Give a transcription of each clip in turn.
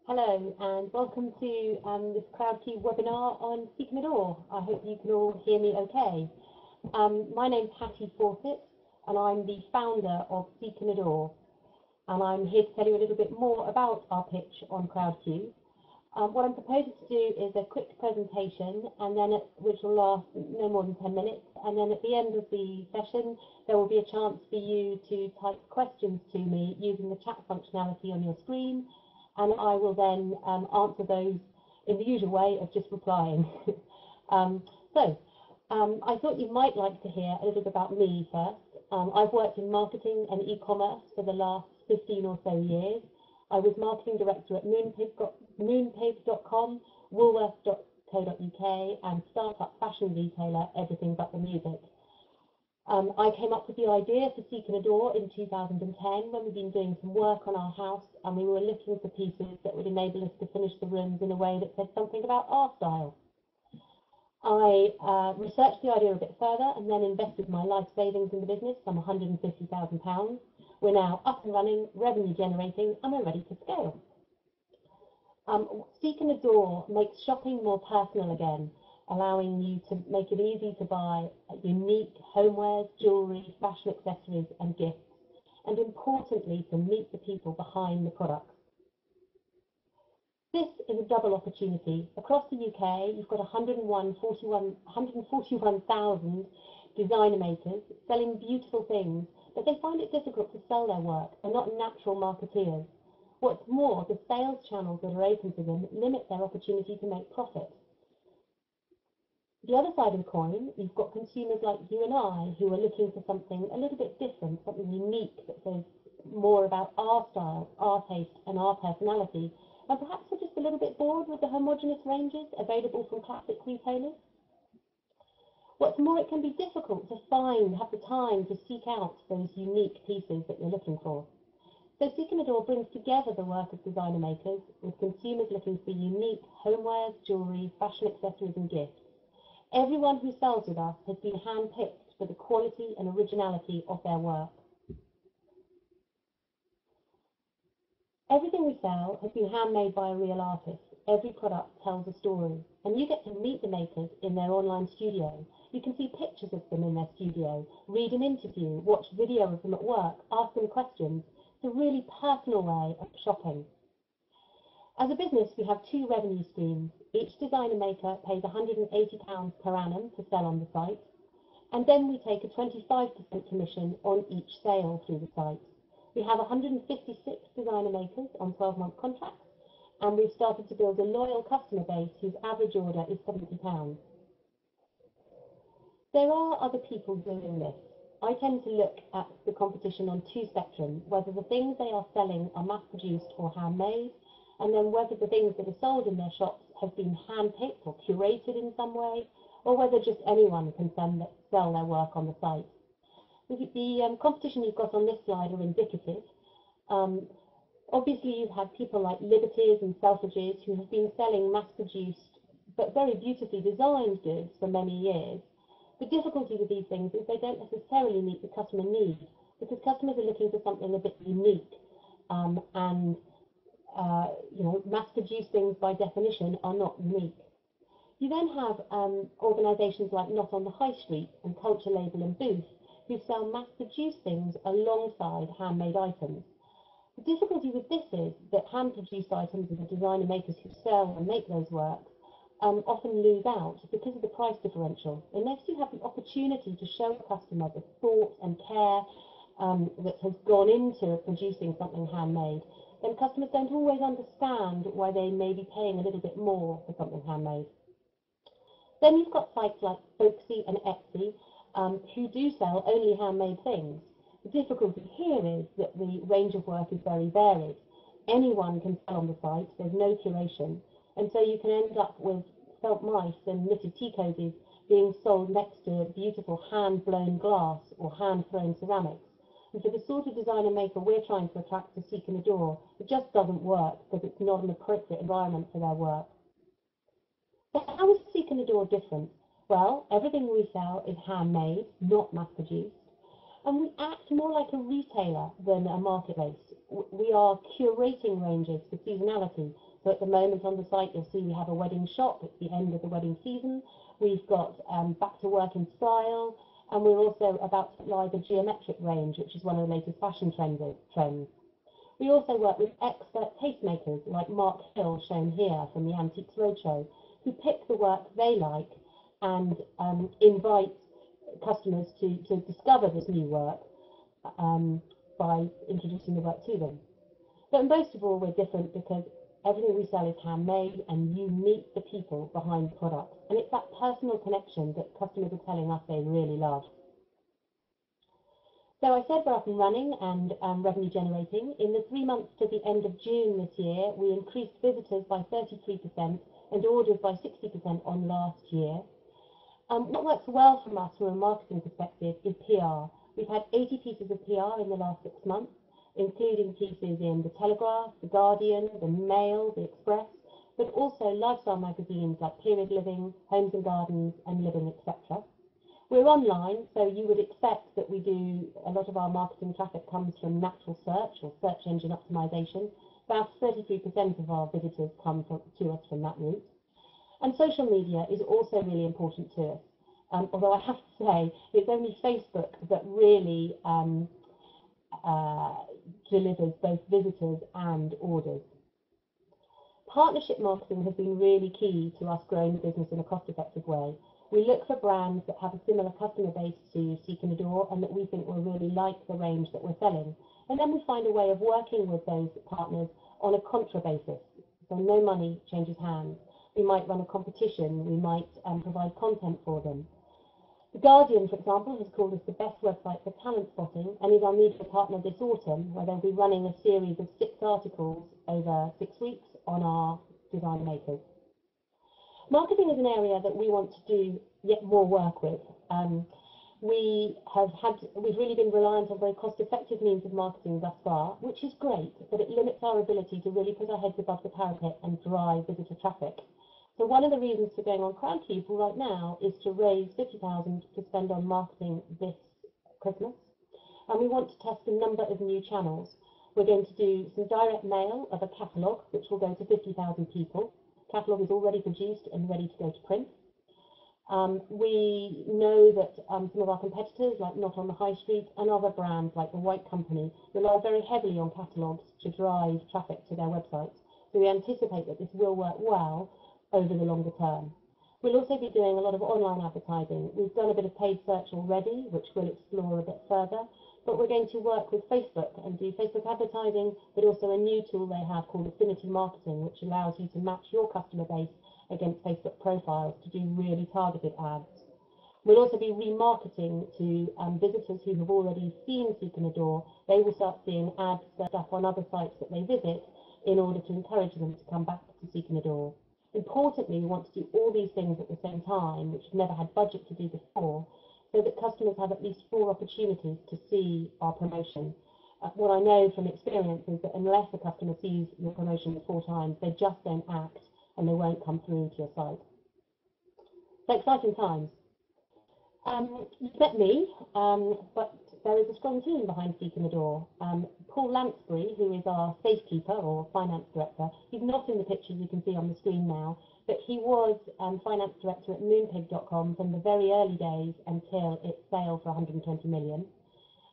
Hello and welcome to this CrowdCube webinar on Seeking a Door. I hope you can all hear me okay. My name's Hattie Fawcett and I'm the founder of Seeking a Door. And I'm here to tell you a little bit more about our pitch on CrowdCube. What I'm proposing to do is a quick presentation, and then which will last no more than 10 minutes. And then at the end of the session, there will be a chance for you to type questions to me using the chat functionality on your screen. And I will then answer those in the usual way of just replying. I thought you might like to hear a little bit about me first. I've worked in marketing and e-commerce for the last 15 or so years. I was marketing director at moonpig.com, woolworths.co.uk, and startup fashion retailer Everything But the Music. I came up with the idea for Seeking a Door in 2010 when we'd been doing some work on our house and we were looking for pieces that would enable us to finish the rooms in a way that said something about our style. I researched the idea a bit further and then invested my life savings in the business, some £150,000. We're now up and running, revenue generating, and we're ready to scale. Seeking a Door makes shopping more personal again, allowing you to make it easy to buy unique homewares, jewellery, fashion accessories and gifts, and importantly to meet the people behind the products. This is a double opportunity. Across the UK, you've got 141,000 designer makers selling beautiful things, but they find it difficult to sell their work and not natural marketeers. What's more, the sales channels that are open to them limit their opportunity to make profit. The other side of the coin, you've got consumers like you and I who are looking for something a little bit different, something unique that says more about our style, our taste and our personality, and perhaps we're just a little bit bored with the homogenous ranges available from classic retailers. What's more, it can be difficult to have the time to seek out those unique pieces that you're looking for. So Seeking a Door brings together the work of designer makers with consumers looking for unique homewares, jewellery, fashion accessories and gifts. Everyone who sells with us has been handpicked for the quality and originality of their work. Everything we sell has been handmade by a real artist. Every product tells a story, and you get to meet the makers in their online studio. You can see pictures of them in their studio, read an interview, watch video of them at work, ask them questions. It's a really personal way of shopping. As a business, we have two revenue streams. Each designer maker pays £180 per annum to sell on the site, and then we take a 25% commission on each sale through the site. We have 156 designer makers on 12-month contracts, and we've started to build a loyal customer base whose average order is £70. There are other people doing this. I tend to look at the competition on two spectrums, whether the things they are selling are mass-produced or handmade, and then whether the things that are sold in their shops have been hand-picked or curated in some way, or whether just anyone can sell their work on the site. The competition you've got on this slide are indicative. Obviously, you've had people like Liberties and Selfridges who have been selling mass-produced but very beautifully designed goods for many years. The difficulty with these things is they don't necessarily meet the customer need, because customers are looking for something a bit unique, mass-produced things by definition are not unique. You then have organisations like Not on the High Street and Culture Label and Booth who sell mass-produced things alongside handmade items. The difficulty with this is that hand-produced items and the designer makers who sell and make those works often lose out because of the price differential. Unless you have the opportunity to show a customer the thought and care that has gone into producing something handmade, then customers don't always understand why they may be paying a little bit more for something handmade. Then you've got sites like Folksy and Etsy who do sell only handmade things. The difficulty here is that the range of work is very varied. Anyone can sell on the site, there's no curation, and so you can end up with felt mice and knitted tea cozies being sold next to beautiful hand-blown glass or hand-thrown ceramics. And for the sort of designer maker we're trying to attract to Seeking a Door, it just doesn't work because it's not an appropriate environment for their work. So how is Seeking a Door different? Well, everything we sell is handmade, not mass-produced, and we act more like a retailer than a marketplace. We are curating ranges for seasonality, So at the moment on the site, you'll see we have a wedding shop. It's the end of the wedding season. We've got back to work in style, and we're also about to live a geometric range, which is one of the latest fashion trends. We also work with expert tastemakers like Mark Hill, shown here from the Antiques Roadshow, who pick the work they like and invite customers to discover this new work by introducing the work to them. But most of all, we're different because everything we sell is handmade and you meet the people behind the products. And it's that personal connection that customers are telling us they really love. So I said we're up and running and revenue generating. In the 3 months to the end of June this year, we increased visitors by 33% and orders by 60% on last year. What works well from us from a marketing perspective is PR. We've had 80 pieces of PR in the last 6 months, including pieces in The Telegraph, The Guardian, The Mail, The Express, but also lifestyle magazines like Period Living, Homes and Gardens, and Living, etc. We're online, so you would expect that we do a lot of our marketing traffic comes from natural search or search engine optimization. About 33% of our visitors come to us from that route. And social media is also really important to us. Although I have to say, it's only Facebook that really delivers both visitors and orders. Partnership marketing has been really key to us growing the business in a cost-effective way. We look for brands that have a similar customer base to Seek and Adore and that we think will really like the range that we're selling. And then we find a way of working with those partners on a contra basis, so no money changes hands. We might run a competition, we might provide content for them. The Guardian, for example, has called us the best website for talent spotting and is our media partner this autumn, where they'll be running a series of 6 articles over 6 weeks on our design makers. Marketing is an area that we want to do yet more work with. We've really been reliant on very cost-effective means of marketing thus far, which is great, but it limits our ability to really put our heads above the parapet and drive visitor traffic. So one of the reasons for going on CrowdCube right now is to raise $50,000 to spend on marketing this Christmas. And we want to test a number of new channels. We're going to do some direct mail of a catalogue, which will go to 50,000 people. The catalogue is already produced and ready to go to print. We know that some of our competitors, like Not on the High Street, and other brands like The White Company, rely very heavily on catalogues to drive traffic to their websites. So we anticipate that this will work well over the longer term. We'll also be doing a lot of online advertising. We've done a bit of paid search already, which we'll explore a bit further, but we're going to work with Facebook and do Facebook advertising, but also a new tool they have called Affinity Marketing, which allows you to match your customer base against Facebook profiles to do really targeted ads. We'll also be remarketing to visitors who have already seen Seek and Adore. They will start seeing ads set up on other sites that they visit in order to encourage them to come back to Seek and Adore. Importantly, we want to do all these things at the same time, which we've never had budget to do before, so that customers have at least 4 opportunities to see our promotion. What I know from experience is that unless a customer sees your promotion 4 times, they just don't act and they won't come through to your site. So exciting times. You've met me, but there is a strong team behind Seek and Adore. Paul Lansbury, who is our safekeeper or finance director, he's not in the picture you can see on the screen now, but he was finance director at moonpig.com from the very early days until its sale for 120 million.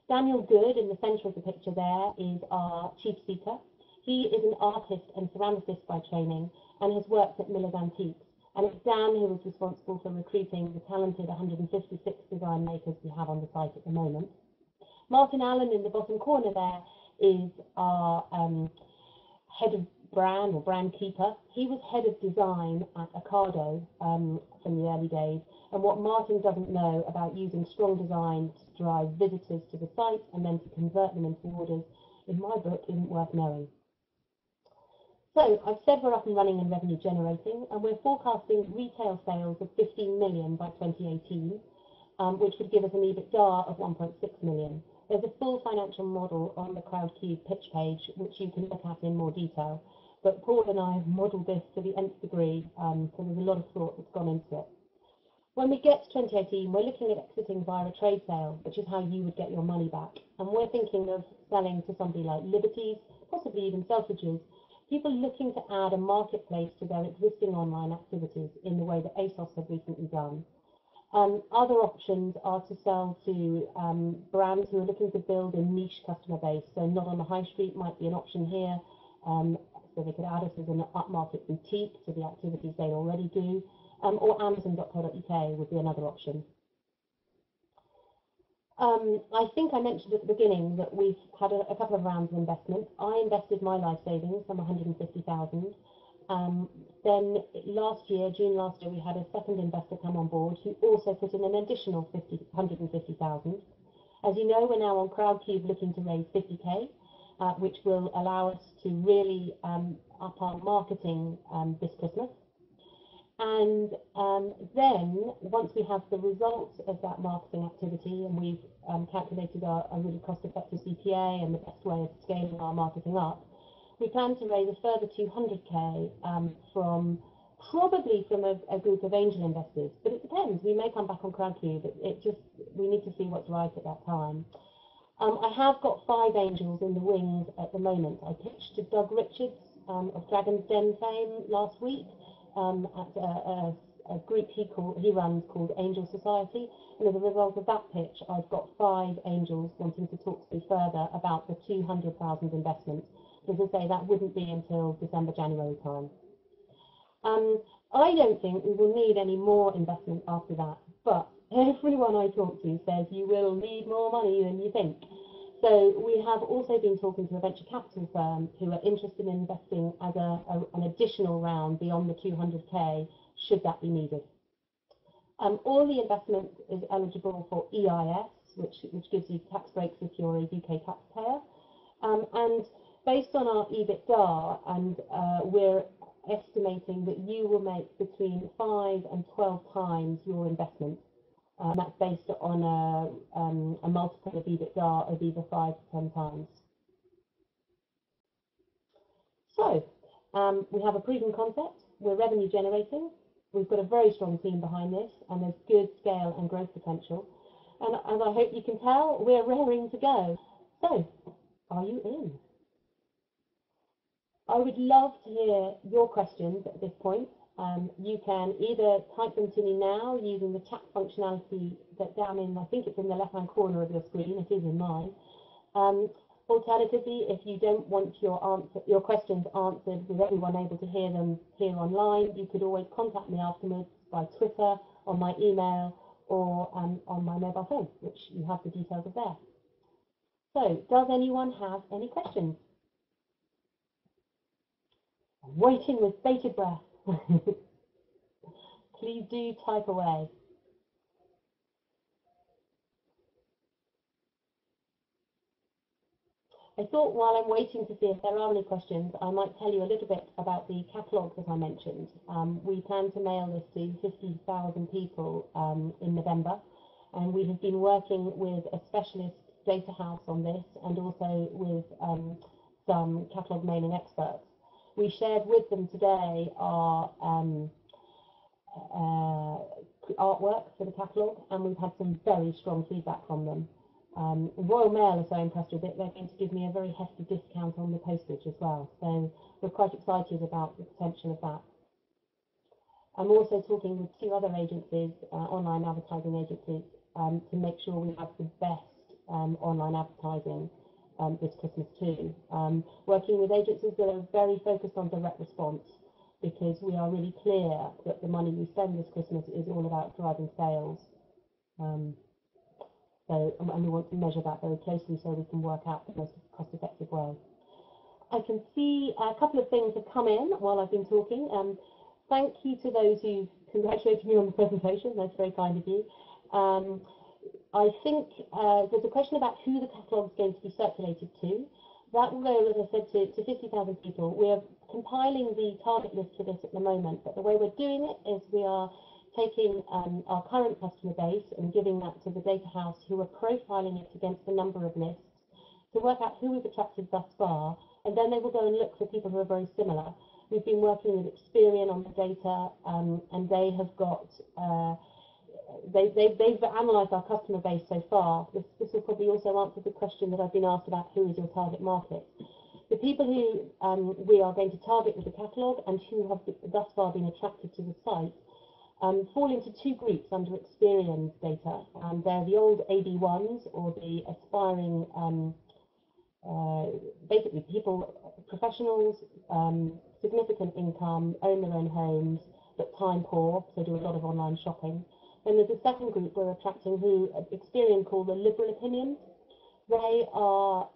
Daniel Good, in the centre of the picture there, is our chief seeker. He is an artist and ceramicist by training and has worked at Miller's Antiques. And it's Dan who is responsible for recruiting the talented 156 design makers we have on the site at the moment. Martin Allen in the bottom corner there is our head of brand or brand keeper. He was head of design at Ocado from the early days. And what Martin doesn't know about using strong design to drive visitors to the site and then to convert them into orders, in my book, isn't worth knowing. So I've said we're up and running and revenue generating, and we're forecasting retail sales of 15 million by 2018, which would give us an EBITDA of 1.6 million. There's a full financial model on the CrowdCube pitch page, which you can look at in more detail. But Paul and I have modelled this to the nth degree, so there's a lot of thought that's gone into it. When we get to 2018, we're looking at exiting via a trade sale, which is how you would get your money back. And we're thinking of selling to somebody like Liberty's, possibly even Selfridges, people looking to add a marketplace to their existing online activities in the way that ASOS have recently done. Other options are to sell to brands who are looking to build a niche customer base. So not on the high street might be an option here. So they could add us as an upmarket boutique to the activities they already do. Or Amazon.co.uk would be another option. I think I mentioned at the beginning that we've had a couple of rounds of investment. I invested my life savings, some 150,000. Then last year, June last year, we had a second investor come on board who also put in an additional 150,000. As you know, we're now on CrowdCube looking to raise 50k, which will allow us to really up our marketing this Christmas. And then, once we have the results of that marketing activity and we've calculated a really cost-effective CPA and the best way of scaling our marketing up, we plan to raise a further 200k probably from a group of angel investors. But it depends. We may come back on CrowdCube. We need to see what's right at that time. I have got 5 angels in the wings at the moment. I pitched to Doug Richards of Dragon's Den fame last week at a group he runs called Angel Society, and as a result of that pitch, I've got 5 angels wanting to talk to me further about the 200,000 investment. As I say, that wouldn't be until December, January time. I don't think we will need any more investment after that, but everyone I talk to says you will need more money than you think. So we have also been talking to a venture capital firm who are interested in investing as an additional round beyond the 200k, should that be needed. All the investment is eligible for EIS, which gives you tax breaks if you're a UK taxpayer. And based on our EBITDA, and we're estimating that you will make between 5 and 12 times your investment. That's based on a multiple of EBITDA of either 5 to 10 times. So we have a proven concept. We're revenue generating. We've got a very strong team behind this, and there's good scale and growth potential. And as I hope you can tell, we're raring to go. So, are you in? I would love to hear your questions at this point. You can either type them to me now using the chat functionality that down in, I think it's in the left-hand corner of your screen, it is in mine. Alternatively, if you don't want your questions answered with everyone able to hear them here online, you could always contact me afterwards by Twitter, on my email, or on my mobile phone, which you have the details of there. So, does anyone have any questions? I'm waiting with bated breath. Please do type away. I thought while I'm waiting to see if there are any questions, I might tell you a little bit about the catalogue that I mentioned. We plan to mail this to 50,000 people in November, and we have been working with a specialist data house on this and also with some catalogue mailing experts. We shared with them today our artwork for the catalogue, and we've had some very strong feedback from them. Royal Mail are so impressed with it, they're going to give me a very hefty discount on the postage as well. So we're quite excited about the potential of that. I'm also talking with 2 other agencies, online advertising agencies, to make sure we have the best online advertising this Christmas too. Working with agencies that are very focused on direct response, because we are really clear that the money we spend this Christmas is all about driving sales. And we want to measure that very closely so we can work out the most cost-effective way. I can see a couple of things have come in while I've been talking. Thank you to those who congratulated me on the presentation. That's very kind of you. I think there's a question about who the catalogue is going to be circulated to. That will go, as I said, to 50,000 people. We are compiling the target list for this at the moment, but the way we're doing it is we are taking our current customer base and giving that to the data house, who are profiling it against a number of lists to work out who we've attracted thus far, and then they will go and look for people who are very similar. We've been working with Experian on the data, and they have got they've analysed our customer base so far. This will probably also answer the question that I've been asked about who is your target market. The people who we are going to target with the catalogue and who have thus far been attracted to the site fall into two groups under experience data. They're the old AD1s, or the aspiring, basically people, professionals, significant income, own their own homes, but time poor, so do a lot of online shopping. Then there's a second group we're attracting who Experian call the liberal opinions. They are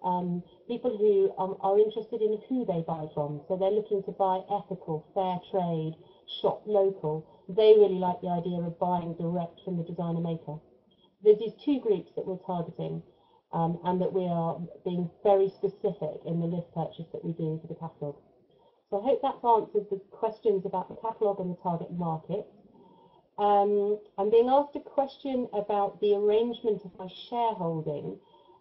people who are interested in who they buy from. So they're looking to buy ethical, fair trade, shop local. They really like the idea of buying direct from the designer maker. There's these two groups that we're targeting, and that we are being very specific in the list purchase that we do for the catalogue. So I hope that's answered the questions about the catalogue and the target market. I'm being asked a question about the arrangement of my shareholding.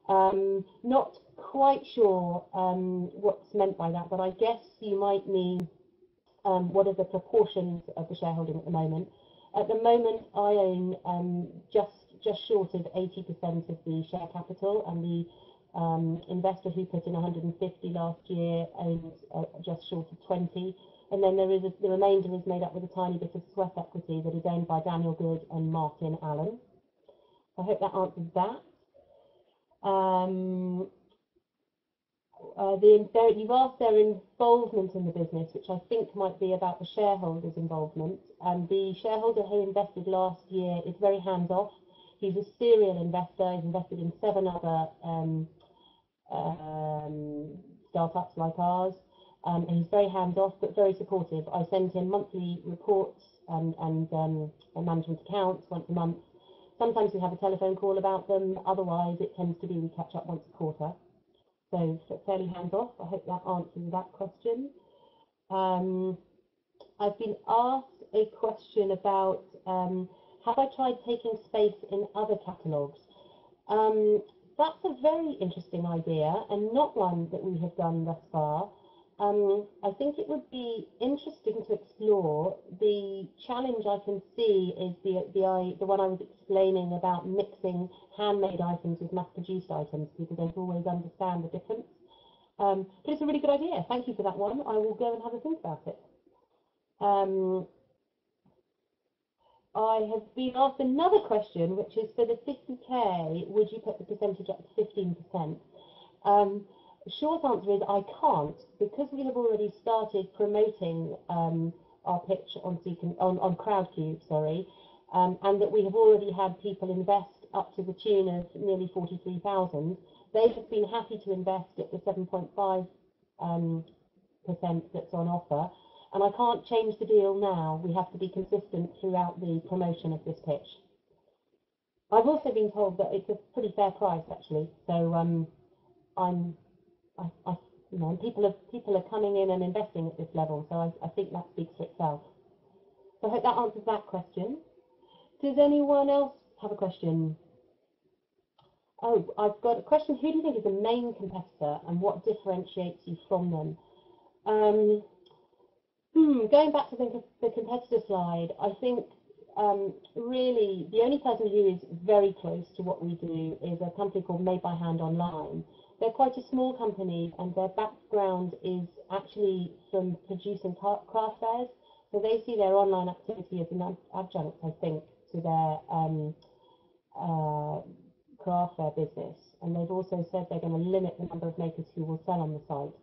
Not quite sure what's meant by that, but I guess you might mean what are the proportions of the shareholding at the moment. At the moment, I own just short of 80% of the share capital, and the investor who put in 150 last year owns just short of 20. And then the remainder is made up with a tiny bit of sweat equity that is owned by Daniel Good and Martin Allen. I hope that answers that. You've asked their involvement in the business, which I think might be about the shareholders' involvement. The shareholder who invested last year is very hands-off. He's a serial investor. He's invested in 7 other startups like ours. And he's very hands-off, but very supportive. I send him monthly reports and management accounts once a month. Sometimes we have a telephone call about them. Otherwise, it tends to be we catch up once a quarter. So fairly hands-off. I hope that answers that question. I've been asked a question about have I tried taking space in other catalogues? That's a very interesting idea and not one that we have done thus far. I think it would be interesting to explore. The challenge I can see is the one I was explaining about mixing handmade items with mass-produced items. People don't always understand the difference. But it's a really good idea. Thank you for that one. I will go and have a think about it. I have been asked another question, which is for the 50K, would you put the percentage up to 15%? Short answer is I can't, because we have already started promoting our pitch on CrowdCube, and that we have already had people invest up to the tune of nearly 43,000. They have been happy to invest at the 7.5% that's on offer, and I can't change the deal now. We have to be consistent throughout the promotion of this pitch. I've also been told that it's a pretty fair price, actually. So you know, people are coming in and investing at this level, so I think that speaks for itself. So I hope that answers that question. Does anyone else have a question? Oh, I've got a question. Who do you think is the main competitor, and what differentiates you from them? Going back to the competitor slide, I think really the only person who is very close to what we do is a company called Made by Hand Online. They're quite a small company, and their background is actually from producing craft fairs. So they see their online activity as an adjunct, I think, to their craft fair business. And they've also said they're going to limit the number of makers who will sell on the site.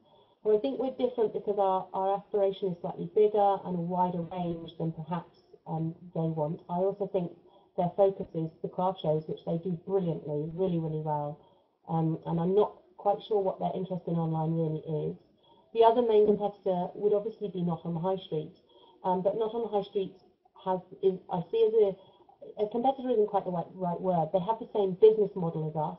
So I think we're different because our aspiration is slightly bigger and a wider range than perhaps they want. I also think their focus is the craft shows, which they do brilliantly, really, really well. And I'm not quite sure what their interest in online really is. The other main competitor would obviously be Not on the High Street, but Not on the High Street I see as a competitor isn't quite the right word. They have the same business model as us,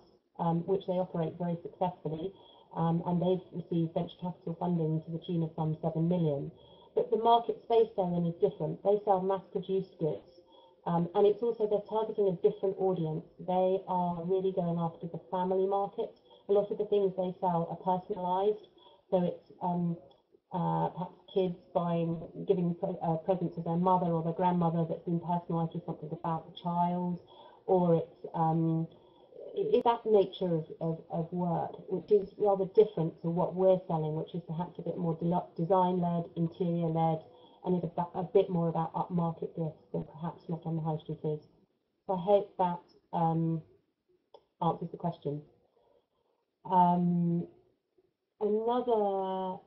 which they operate very successfully, and they've received venture capital funding to the tune of some 7 million. But the market space they're in is different. They sell mass-produced goods, and it's also they're targeting a different audience. They are really going after the family market. A lot of the things they sell are personalised, so it's perhaps kids giving a present to their mother or their grandmother that's been personalised with something about the child, or it's it's that nature of work, which is rather different to what we're selling, which is perhaps a bit more design-led, interior-led, and is a bit more about upmarket gifts than perhaps Not on the High Street is. So I hope that answers the question. Another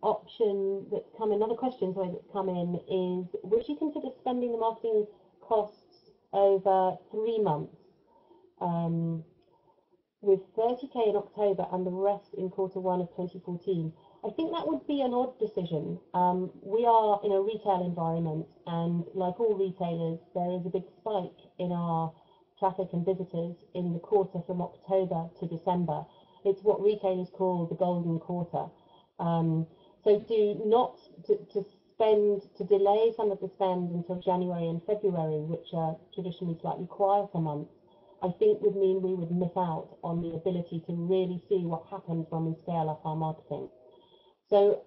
option that's come in, another question sorry, that's come in is, would you consider spending the marketing costs over 3 months, with 30k in October and the rest in Q1 of 2014? I think that would be an odd decision. We are in a retail environment, and like all retailers, there is a big spike in our traffic and visitors in the quarter from October to December. It's what retailers call the golden quarter. So to delay some of the spend until January and February, which are traditionally slightly quieter months, I think would mean we would miss out on the ability to really see what happens when we scale up our marketing. So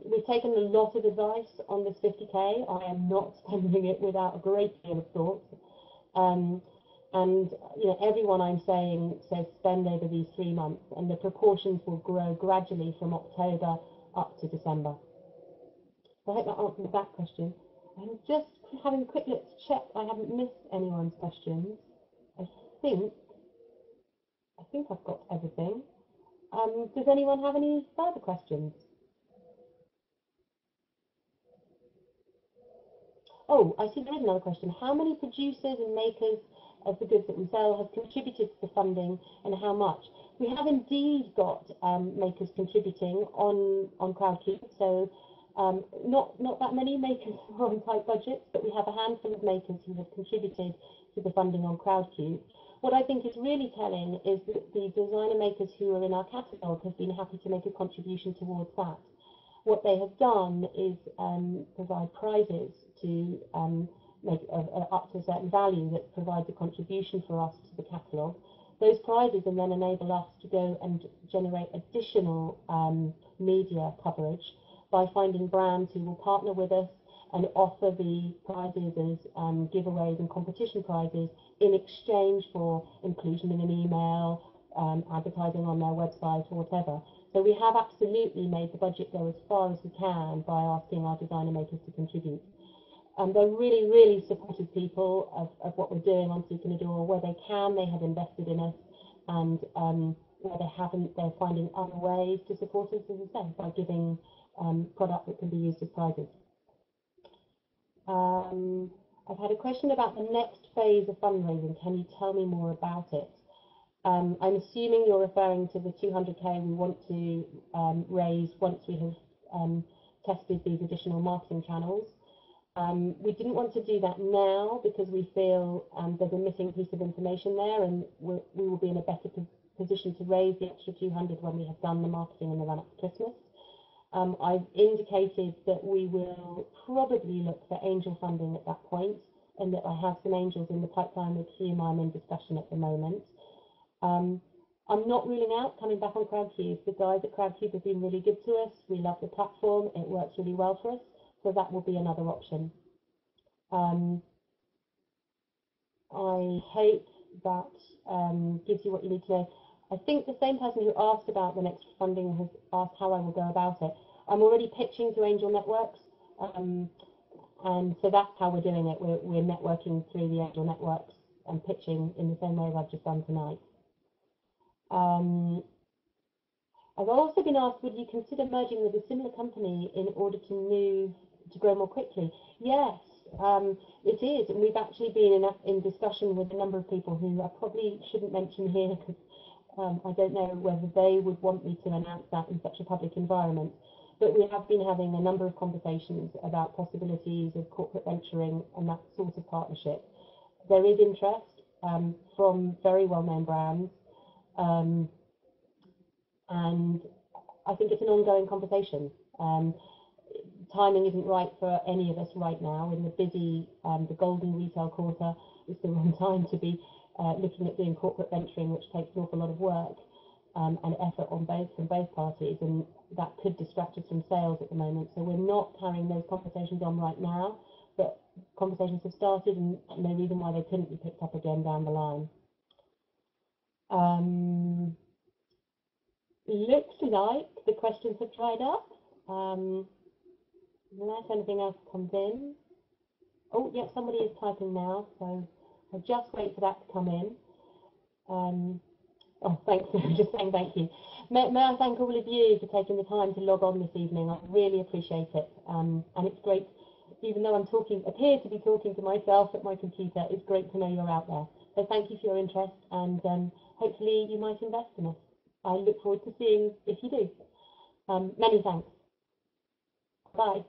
we've taken a lot of advice on this 50k. I am not spending it without a great deal of thought. And you know, everyone I'm saying says spend over these 3 months, and the proportions will grow gradually from October up to December. So I hope that answers that question. I'm just having a quick look to check I haven't missed anyone's questions. I think I've got everything. Does anyone have any further questions? Oh, I see there is another question. How many producers and makers of the goods that we sell have contributed to the funding, and how much? We have indeed got makers contributing on CrowdCube, so not that many makers are on tight budgets, but we have a handful of makers who have contributed to the funding on CrowdCube. What I think is really telling is that the designer makers who are in our catalogue have been happy to make a contribution towards that. What they have done is provide prizes to make up to a certain value that provides a contribution for us to the catalogue. Those prizes and then enable us to go and generate additional media coverage by finding brands who will partner with us and offer the prizes as giveaways and competition prizes in exchange for inclusion in an email, advertising on their website or whatever. So we have absolutely made the budget go as far as we can by asking our designer makers to contribute. They're really, really supportive people of what we're doing on Seek and Adore. Where they can, they have invested in us, and where they haven't, they're finding other ways to support us, as I say, by giving product that can be used as prizes. I've had a question about the next phase of fundraising. Can you tell me more about it? I'm assuming you're referring to the 200k we want to raise once we have tested these additional marketing channels. We didn't want to do that now because we feel there's a missing piece of information there, and we will be in a better position to raise the extra 200 when we have done the marketing in the run-up to Christmas. I've indicated that we will probably look for angel funding at that point, and that I have some angels in the pipeline with whom I'm in discussion at the moment. I'm not ruling out coming back on CrowdCube. The guys at CrowdCube have been really good to us. We love the platform. It works really well for us. So that will be another option. I hope that gives you what you need to know. I think the same person who asked about the next funding has asked how I will go about it. I'm already pitching to angel networks, and so that's how we're doing it. We're networking through the angel networks and pitching in the same way as I've just done tonight. I've also been asked, would you consider merging with a similar company in order to grow more quickly? Yes, it is, and we've actually been in discussion with a number of people who I probably shouldn't mention here because I don't know whether they would want me to announce that in such a public environment. But we have been having a number of conversations about possibilities of corporate venturing and that sort of partnership. There is interest from very well-known brands, and I think it's an ongoing conversation. Timing isn't right for any of us right now. In the busy, the golden retail quarter, it's the wrong time to be looking at doing corporate venturing, which takes an awful lot of work and effort on from both parties, and that could distract us from sales at the moment. So we're not carrying those conversations on right now, but conversations have started, and no reason why they couldn't be picked up again down the line. Looks like the questions have dried up. Unless anything else comes in. Oh, yeah, somebody is typing now, so I'll just wait for that to come in. Oh, thanks. Just saying thank you. May I thank all of you for taking the time to log on this evening. I really appreciate it. And it's great, even though appear to be talking to myself at my computer, it's great to know you're out there. So thank you for your interest, and hopefully you might invest in us. I look forward to seeing if you do. Many thanks. Bye.